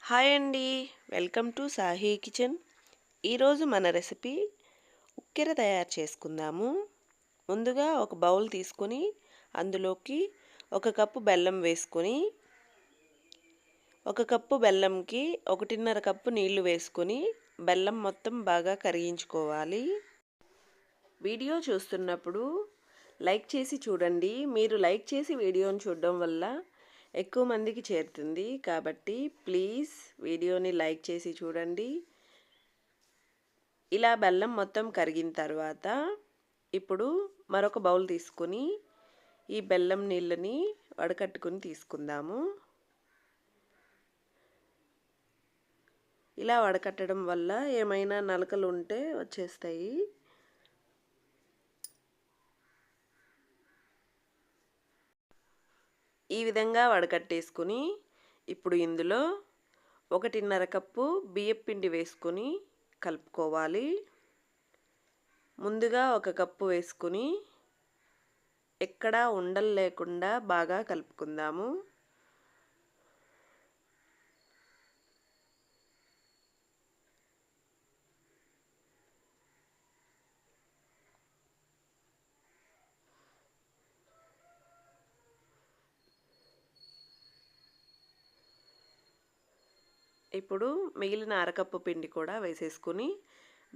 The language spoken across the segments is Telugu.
హాయ్ అండి. Welcome to Sahi kitchen. ఈరోజు మన రెసిపీ ఉక్కెర తయారు చేసుకుందాము. ముందుగా ఒక బౌల్ తీసుకొని అందులోకి 1 కప్పు బెల్లం వేసుకొని, 1 కప్పు బెల్లంకి 1.5 కప్పు నీళ్లు వేసుకొని బెల్లం మొత్తం బాగా కరిగించుకోవాలి. వీడియో చూస్తున్నప్పుడు లైక్ చేసి చూడండి. మీరు లైక్ చేసి వీడియోని చూడడం వల్ల ఎక్కువ మందికి చేరుతుంది కాబట్టి ప్లీజ్ వీడియోని లైక్ చేసి చూడండి. ఇలా బెల్లం మొత్తం కరిగిన తర్వాత ఇప్పుడు మరొక బౌల్ తీసుకొని ఈ బెల్లం నీళ్ళని వడకట్టుకుని తీసుకుందాము. ఇలా వడకట్టడం వల్ల ఏమైనా నలకలు ఉంటే వచ్చేస్తాయి. ఈ విధంగా వడకట్టేసుకుని ఇప్పుడు ఇందులో 1.5 కప్పు బియ్యపు పిండి వేసుకొని కలుపుకోవాలి. ముందుగా 1 కప్పు వేసుకుని ఎక్కడా ఉండలు లేకుండా బాగా కలుపుకుందాము. ఇప్పుడు మిగిలిన అరకప్పు పిండి కూడా వేసేసుకుని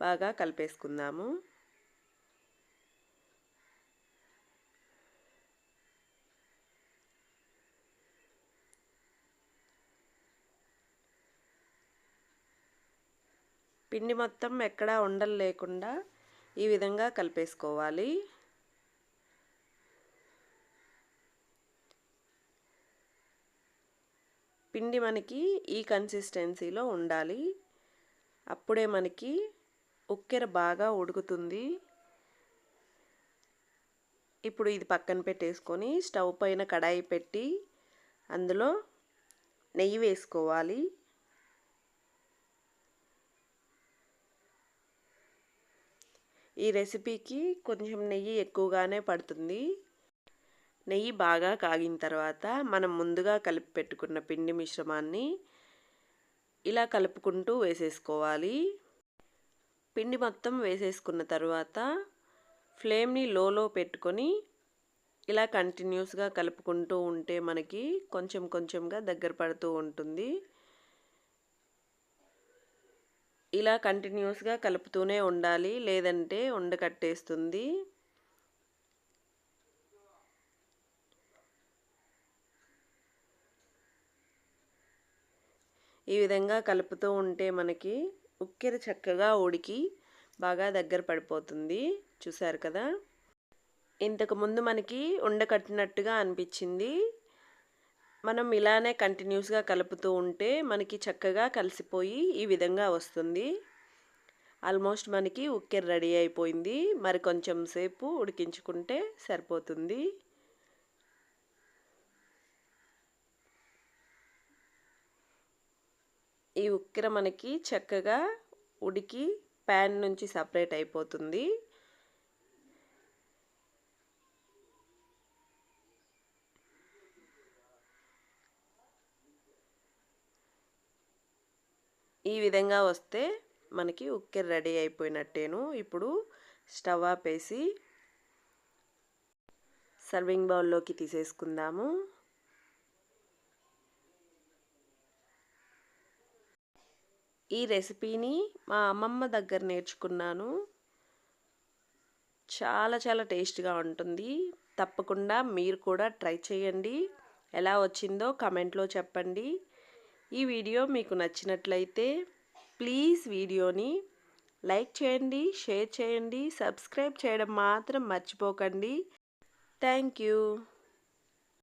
బాగా కలిపేసుకుందాము. పిండి మొత్తం ఎక్కడా ఉండలు లేకుండా ఈ విధంగా కలిపేసుకోవాలి. పిండి మనకి ఈ కన్సిస్టెన్సీలో ఉండాలి. అప్పుడే మనకి ఉక్కెర బాగా ఉడుకుతుంది. ఇప్పుడు ఇది పక్కన పెట్టేసుకొని స్టవ్ పైన కడాయి పెట్టి అందులో నెయ్యి వేసుకోవాలి. ఈ రెసిపీకి కొంచెం నెయ్యి ఎక్కువగానే పడుతుంది. నెయ్యి బాగా కాగిన తర్వాత మనం ముందుగా కలిపి పెట్టుకున్న పిండి మిశ్రమాన్ని ఇలా కలుపుకుంటూ వేసేసుకోవాలి. పిండి మొత్తం వేసేసుకున్న తర్వాత ఫ్లేమ్ని లోలో పెట్టుకొని ఇలా కంటిన్యూస్గా కలుపుకుంటూ ఉంటే మనకి కొంచెం కొంచెంగా దగ్గర పడుతూ ఉంటుంది. ఇలా కంటిన్యూస్గా కలుపుతూనే ఉండాలి, లేదంటే ఉండకట్టేస్తుంది. ఈ విధంగా కలుపుతూ ఉంటే మనకి ఉక్కెర చక్కగా ఉడికి బాగా దగ్గర పడిపోతుంది. చూసారు కదా, ఇంతకుముందు మనకి ఉండకట్టినట్టుగా అనిపించింది. మనం ఇలానే కంటిన్యూస్గా కలుపుతూ ఉంటే మనకి చక్కగా కలిసిపోయి ఈ విధంగా వస్తుంది. ఆల్మోస్ట్ మనకి ఉక్కెర రెడీ అయిపోయింది. మరి కొంచెం సేపు ఉడికించుకుంటే సరిపోతుంది. ఈ ఉక్కెర మనకి చక్కగా ఉడికి ప్యాన్ నుంచి సపరేట్ అయిపోతుంది. ఈ విధంగా వస్తే మనకి ఉక్కెర రెడీ అయిపోయినట్టేను. ఇప్పుడు స్టవ్ ఆపేసి సర్వింగ్ బౌల్లోకి తీసేసుకుందాము. ఈ రెసిపీని మా అమ్మమ్మ దగ్గర నేర్చుకున్నాను. చాలా చాలా టేస్ట్గా ఉంటుంది. తప్పకుండా మీరు కూడా ట్రై చేయండి. ఎలా వచ్చిందో కమెంట్లో చెప్పండి. ఈ వీడియో మీకు నచ్చినట్లయితే ప్లీజ్ వీడియోని లైక్ చేయండి, షేర్ చేయండి, సబ్స్క్రైబ్ చేయడం మాత్రం మర్చిపోకండి. Thank you.